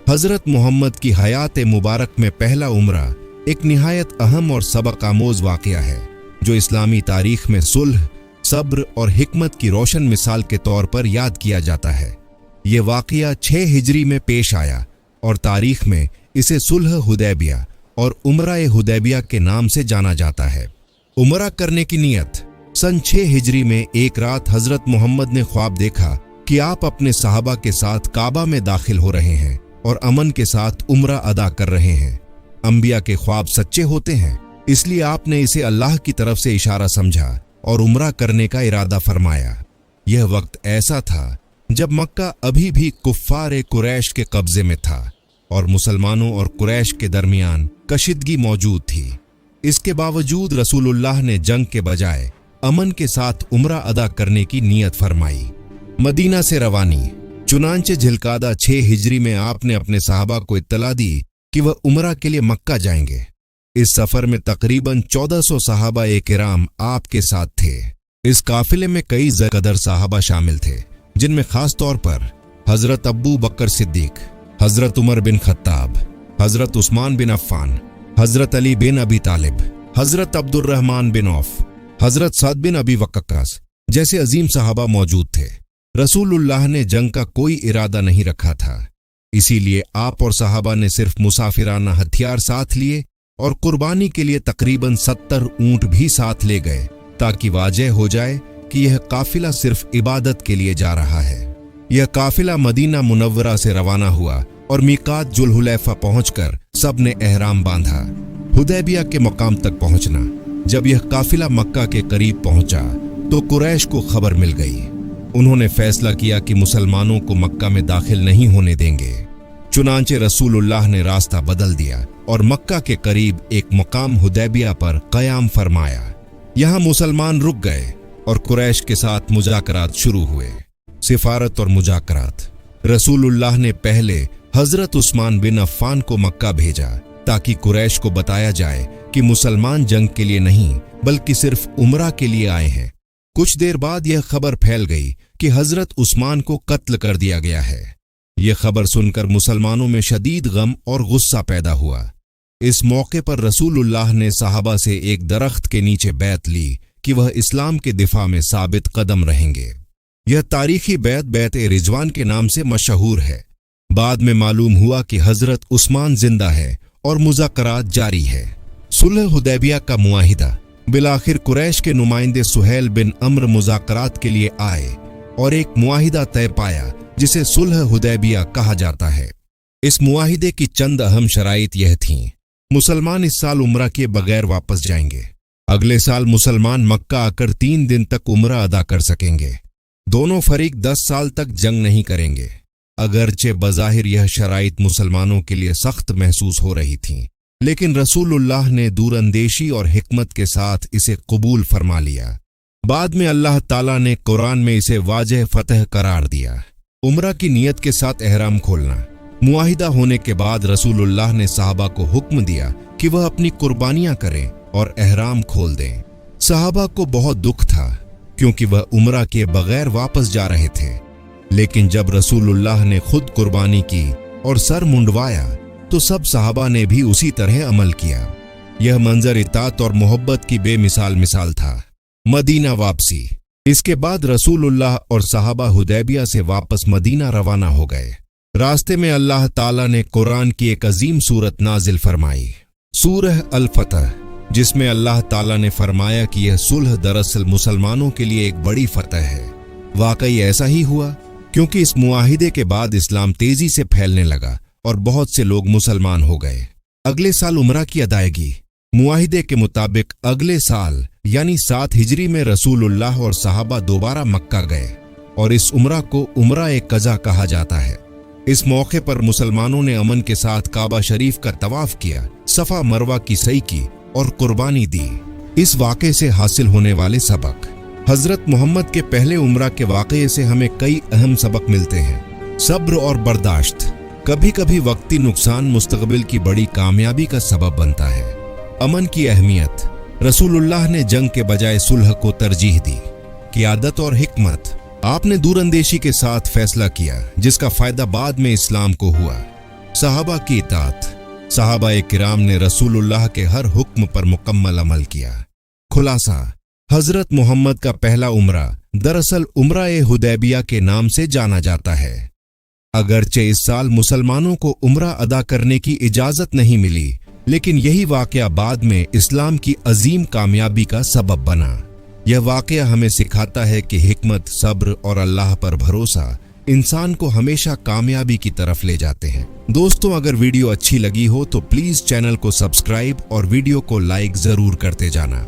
हजरत मोहम्मद की हयात मुबारक में पहला उम्रा एक निहायत अहम और सबक आमोज वाक़या है जो इस्लामी तारीख में सुलह, सब्र और हिकमत की रोशन मिसाल के तौर पर याद किया जाता है। ये वाक़या 6 हिजरी में पेश आया और तारीख में इसे सुलह हुदैबिया और उम्रा हुदैबिया के नाम से जाना जाता है। उम्रा करने की नियत। सन 6 हिजरी में एक रात हजरत मोहम्मद ने ख्वाब देखा कि आप अपने सहाबा के साथ काबा में दाखिल हो रहे हैं और अमन के साथ उम्रा अदा कर रहे हैं। अंबिया के ख्वाब सच्चे होते हैं, इसलिए आपने इसे अल्लाह की तरफ से इशारा समझा और उम्रा करने का इरादा फरमाया। यह वक्त ऐसा था जब मक्का अभी भी कुफ्फार कुरैश के कब्जे में था और मुसलमानों और कुरैश के दरमियान कशीदगी मौजूद थी। इसके बावजूद रसूलुल्लाह ने जंग के बजाय अमन के साथ उम्रा अदा करने की नियत फरमाई। मदीना से रवानी। चुनांचे झिलकादा 6 हिजरी में आपने अपने सहाबा को इत्तला दी कि वह उम्रा के लिए मक्का जाएंगे। इस सफर में तकरीबन 1400 सहाबा किराम आपके साथ थे। इस काफिले में कई ज़कदर सहाबा शामिल थे, जिनमें खास तौर पर हजरत अबू बकर सिद्दीक, हजरत Umar bin Khattab, Hazrat Usman bin Affan, Hazrat Ali bin Abi Talib, Hazrat Abdurrahman bin of, हजरत सअद बिन अबी वक्कास जैसे अजीम सहाबा मौजूद थे। रसूलुल्लाह ने जंग का कोई इरादा नहीं रखा था, इसीलिए आप और सहाबा ने सिर्फ मुसाफिराना हथियार साथ लिए और कुर्बानी के लिए तकरीबन 70 ऊंट भी साथ ले गए, ताकि वाज़ेह हो जाए कि यह काफिला सिर्फ इबादत के लिए जा रहा है। यह काफिला मदीना मुनव्वरा से रवाना हुआ और मीकात जुल्हुलैफा पहुंचकर सब ने एहराम बांधा। हुदैबिया के मकाम तक पहुंचना। जब यह काफिला मक्का के करीब पहुंचा तो कुरैश को खबर मिल गई। उन्होंने फैसला किया कि मुसलमानों को मक्का में दाखिल नहीं होने देंगे। चुनांचे रसूलुल्लाह ने रास्ता बदल दिया और मक्का के करीब एक मकाम हुदैबिया पर क़याम फरमाया। यहाँ मुसलमान रुक गए और कुरैश के साथ मुज़ाकरात शुरू हुए। सिफारत और मुज़ाकरात। रसूलुल्लाह ने पहले हजरत उस्मान बिन अफ़्फ़ान को मक्का भेजा ताकि कुरैश को बताया जाए कि मुसलमान जंग के लिए नहीं बल्कि सिर्फ उम्रा के लिए आए हैं। कुछ देर बाद यह खबर फैल गई कि हजरत उस्मान को कत्ल कर दिया गया है। यह खबर सुनकर मुसलमानों में शदीद गम और गुस्सा पैदा हुआ। इस मौके पर रसूलुल्लाह ने सहाबा से एक दरख्त के नीचे बैत ली कि वह इस्लाम के दिफा में साबित कदम रहेंगे। यह तारीखी बैत रिजवान के नाम से मशहूर है। बाद में मालूम हुआ कि हजरत उस्मान जिंदा है और मुज़ाकरात जारी है। सुलह हुदैबिया का मुआहिदा। बिलाखिर कुरैश के नुमाइंदे सुहैल बिन अम्र मुज़ाकरात के लिए आए और एक मुआहिदा तय पाया जिसे सुलह हुदैबिया कहा जाता है। इस मुआहिदे की चंद अहम शराइत यह थीं। मुसलमान इस साल उम्रा के बगैर वापस जाएंगे। अगले साल मुसलमान मक्का आकर 3 दिन तक उम्रा अदा कर सकेंगे। दोनों फरीक 10 साल तक जंग नहीं करेंगे। अगरचे बज़ाहिर यह शराइत मुसलमानों के लिए सख्त महसूस हो रही थीं, लेकिन रसूलुल्लाह ने दूरअंदेशी और हिकमत के साथ इसे कबूल फरमा लिया। बाद में अल्लाह ताला ने कुरान में इसे वाज़ेह फतह करार दिया। उम्रा की नियत के साथ एहराम खोलना। मुआहिदा होने के बाद रसूलुल्लाह ने सहाबा को हुक्म दिया कि वह अपनी कुर्बानियां करें और एहराम खोल दें। सहाबा को बहुत दुख था क्योंकि वह उम्रा के बगैर वापस जा रहे थे, लेकिन जब रसूलुल्लाह ने खुद कुर्बानी की और सर मुंडवाया तो सब सहाबा ने भी उसी तरह अमल किया। यह मंजर इताअत और मोहब्बत की बेमिसाल था। मदीना वापसी। इसके बाद रसूलुल्लाह और सहाबा हुदैबिया से वापस मदीना रवाना हो गए। रास्ते में अल्लाह ताला ने कुरान की एक अजीम सूरत नाजिल फरमाई, सूरह अल फतह, जिसमें अल्लाह ताला ने फरमाया कि यह सुलह दरअसल मुसलमानों के लिए एक बड़ी फतह है। वाकई ऐसा ही हुआ, क्योंकि इस मुआहिदे के बाद इस्लाम तेजी से फैलने लगा और बहुत से लोग मुसलमान हो गए। अगले साल उम्रा की अदायगी। मुआहिदे के मुताबिक अगले साल यानी 7 हिजरी में रसूलुल्लाह और सहाबा दोबारा मक्का गए और इस उम्रा को उम्रा कज़ा कहा जाता है। इस मौके पर मुसलमानों ने अमन के साथ काबा शरीफ का तवाफ किया, सफा मरवा की सई की और कुर्बानी दी। इस वाक़े से हासिल होने वाले सबक। हजरत मोहम्मद के पहले उम्रा के वाक़े से हमें कई अहम सबक मिलते हैं। सब्र और बर्दाश्त। कभी कभी वक्ती नुकसान मुस्तक़बिल की बड़ी कामयाबी का सबब बनता है। अमन की अहमियत। रसूलुल्लाह ने जंग के बजाय सुलह को तरजीह दी। क़ियादत और हिकमत। आपने दूरअंदेशी के साथ फैसला किया जिसका फायदा बाद में इस्लाम को हुआ। सहाबा की इताअत। सहाबा किराम ने रसूलुल्लाह के हर हुक्म पर मुकम्मल अमल किया। खुलासा, हजरत मोहम्मद का पहला उम्रा दरअसल उम्रा-ए-हुदैबिया के नाम से जाना जाता है। अगरचे इस साल मुसलमानों को उम्रा अदा करने की इजाजत नहीं मिली, लेकिन यही वाकया बाद में इस्लाम की अजीम कामयाबी का सबब बना। यह वाकया हमें सिखाता है कि हिकमत, सब्र और अल्लाह पर भरोसा इंसान को हमेशा कामयाबी की तरफ ले जाते हैं। दोस्तों, अगर वीडियो अच्छी लगी हो तो प्लीज चैनल को सब्सक्राइब और वीडियो को लाइक जरूर करते जाना।